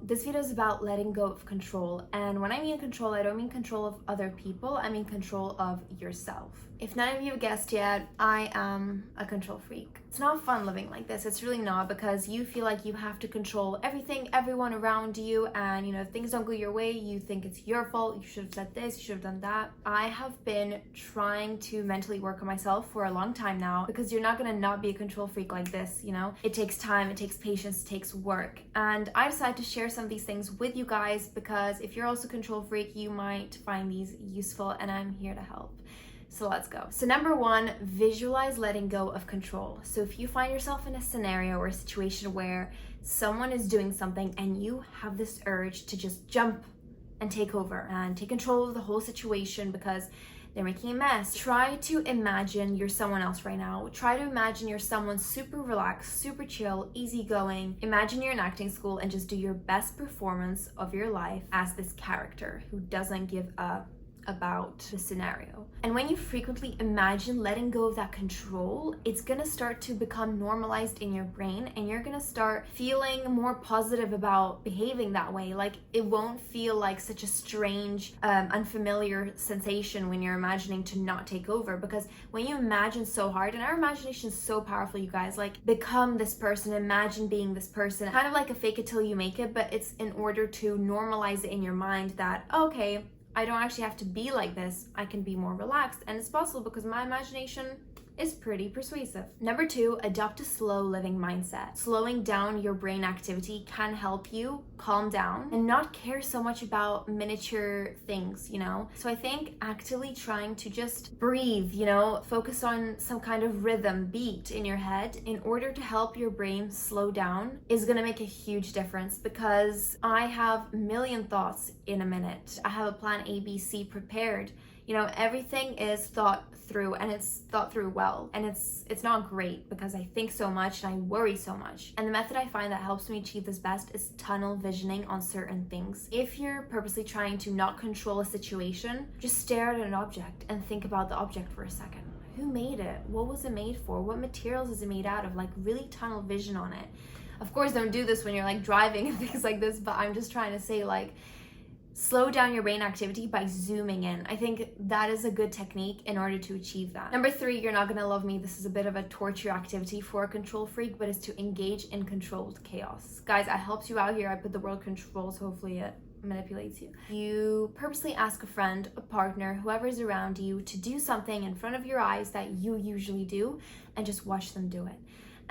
This video is about letting go of control, and when I mean control, I don't mean control of other people, I mean control of yourself. If none of you have guessed yet, I am a control freak. It's not fun living like this, it's really not, because you feel like you have to control everything, everyone around you, and if things don't go your way, you think it's your fault, you should have said this, you should have done that. I have been trying to mentally work on myself for a long time now, because you're not gonna not be a control freak like this, It takes time, it takes patience, it takes work, and I decided to share some of these things with you guys because if you're also a control freak, you might find these useful, and I'm here to help. So let's go. So number one, visualize letting go of control. So if you find yourself in a scenario or a situation where someone is doing something and you have this urge to just jump and take over and take control of the whole situation because they're making a mess, try to imagine you're someone else right now. Try to imagine you're someone super relaxed, super chill, easygoing. Imagine you're in acting school and just do your best performance of your life as this character who doesn't give a about the scenario. And when you frequently imagine letting go of that control, it's gonna start to become normalized in your brain, and you're gonna start feeling more positive about behaving that way. Like, it won't feel like such a strange, unfamiliar sensation when you're imagining to not take over, because when you imagine so hard, and our imagination is so powerful, you guys, like, become this person, imagine being this person, kind of like a fake it till you make it, but it's in order to normalize it in your mind that, okay, I don't actually have to be like this. I can be more relaxed, and it's possible because my imagination is pretty persuasive. Number two, adopt a slow living mindset. Slowing down your brain activity can help you calm down and not care so much about miniature things, So I think actively trying to just breathe, focus on some kind of rhythm, beat in your head in order to help your brain slow down is gonna make a huge difference, because I have a million thoughts in a minute. I have a plan A, B, C prepared. Everything is thought through, and it's thought through well, and it's not great because I think so much and I worry so much. And the method I find that helps me achieve this best is tunnel visioning on certain things. If you're purposely trying to not control a situation, just stare at an object and think about the object for a second. Who made it? What was it made for? What materials is it made out of? Like, really tunnel vision on it. Of course, don't do this when you're like driving and things like this, but I'm just trying to say, like, slow down your brain activity by zooming in. I think that is a good technique in order to achieve that. Number three, you're not gonna love me. This is a bit of a torture activity for a control freak, but it's to engage in controlled chaos. Guys, I helped you out here. I put the word control, so hopefully it manipulates you. You purposely ask a friend, a partner, whoever's around you to do something in front of your eyes that you usually do, and just watch them do it.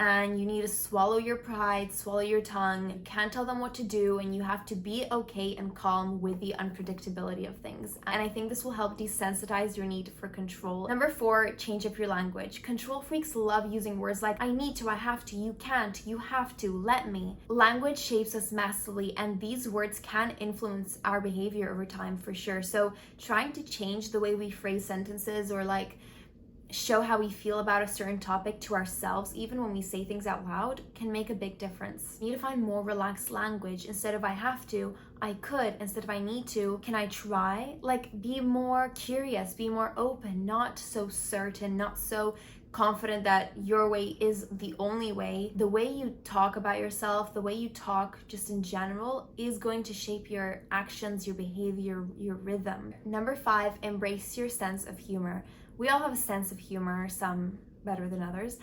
And you need to swallow your pride, swallow your tongue. You can't tell them what to do, and you have to be okay and calm with the unpredictability of things. And I think this will help desensitize your need for control. Number four, change up your language. Control freaks love using words like I need to, I have to, you can't, you have to, let me. Language shapes us massively, and these words can influence our behavior over time for sure. So trying to change the way we phrase sentences, or like show how we feel about a certain topic to ourselves, even when we say things out loud, can make a big difference. You need to find more relaxed language. Instead of I have to, I could. Instead of I need to, can I try? Like, be more curious, be more open, not so certain, not so confident that your way is the only way. The way you talk about yourself, the way you talk just in general, is going to shape your actions, your behavior, your rhythm. Number five, embrace your sense of humor. We all have a sense of humor, some better than others,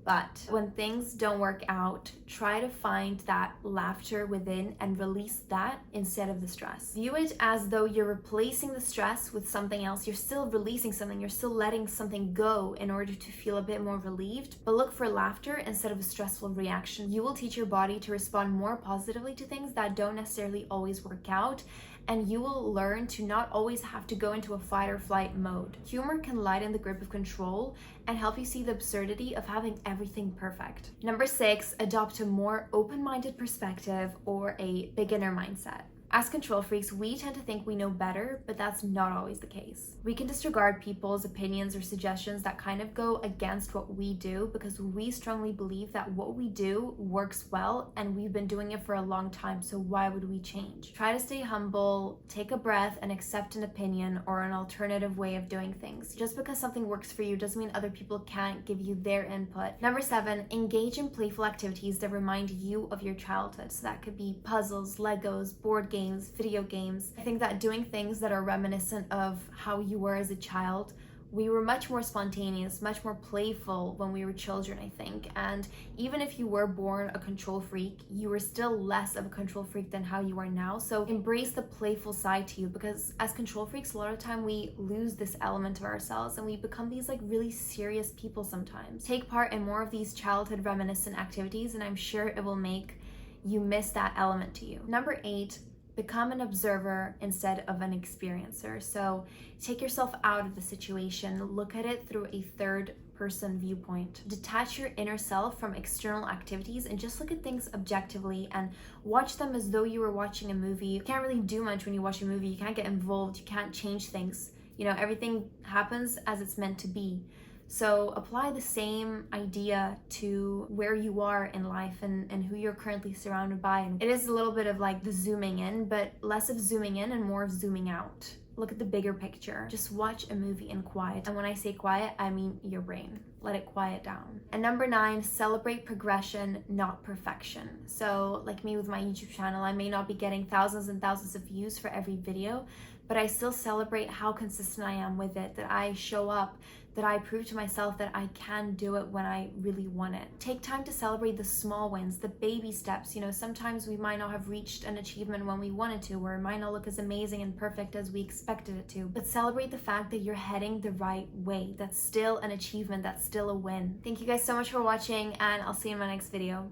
but when things don't work out, try to find that laughter within and release that instead of the stress. View it as though you're replacing the stress with something else. You're still releasing something, you're still letting something go in order to feel a bit more relieved, but look for laughter instead of a stressful reaction. You will teach your body to respond more positively to things that don't necessarily always work out, and you will learn to not always have to go into a fight or flight mode. Humor can lighten the grip of control and help you see the absurdity of having everything perfect. Number six, adopt a more open-minded perspective or a beginner mindset. As control freaks, we tend to think we know better, but that's not always the case. We can disregard people's opinions or suggestions that kind of go against what we do because we strongly believe that what we do works well and we've been doing it for a long time, so why would we change? Try to stay humble, take a breath, and accept an opinion or an alternative way of doing things. Just because something works for you doesn't mean other people can't give you their input. Number 7, engage in playful activities that remind you of your childhood. So that could be puzzles, Legos, board games, video games. I think that doing things that are reminiscent of how you were as a child, we were much more spontaneous, much more playful when we were children, I think. And even if you were born a control freak, you were still less of a control freak than how you are now. So embrace the playful side to you, because as control freaks, a lot of the time we lose this element of ourselves and we become these like really serious people sometimes. Take part in more of these childhood reminiscent activities and I'm sure it will make you miss that element to you. Number 8, become an observer instead of an experiencer. So take yourself out of the situation, look at it through a third person viewpoint. Detach your inner self from external activities and just look at things objectively and watch them as though you were watching a movie. You can't really do much when you watch a movie. You can't get involved, you can't change things. You know, everything happens as it's meant to be. So apply the same idea to where you are in life and who you're currently surrounded by. And it is a little bit of like the zooming in, but less of zooming in and more of zooming out. Look at the bigger picture. Just watch a movie in quiet. And when I say quiet, I mean your brain. Let it quiet down. And number 9, celebrate progression, not perfection. So like me with my YouTube channel, I may not be getting thousands and thousands of views for every video, but I still celebrate how consistent I am with it, that I show up, that I prove to myself that I can do it when I really want it. Take time to celebrate the small wins, the baby steps. You know, sometimes we might not have reached an achievement when we wanted to, or it might not look as amazing and perfect as we expected it to, but celebrate the fact that you're heading the right way. That's still an achievement, that's still a win. Thank you guys so much for watching, and I'll see you in my next video.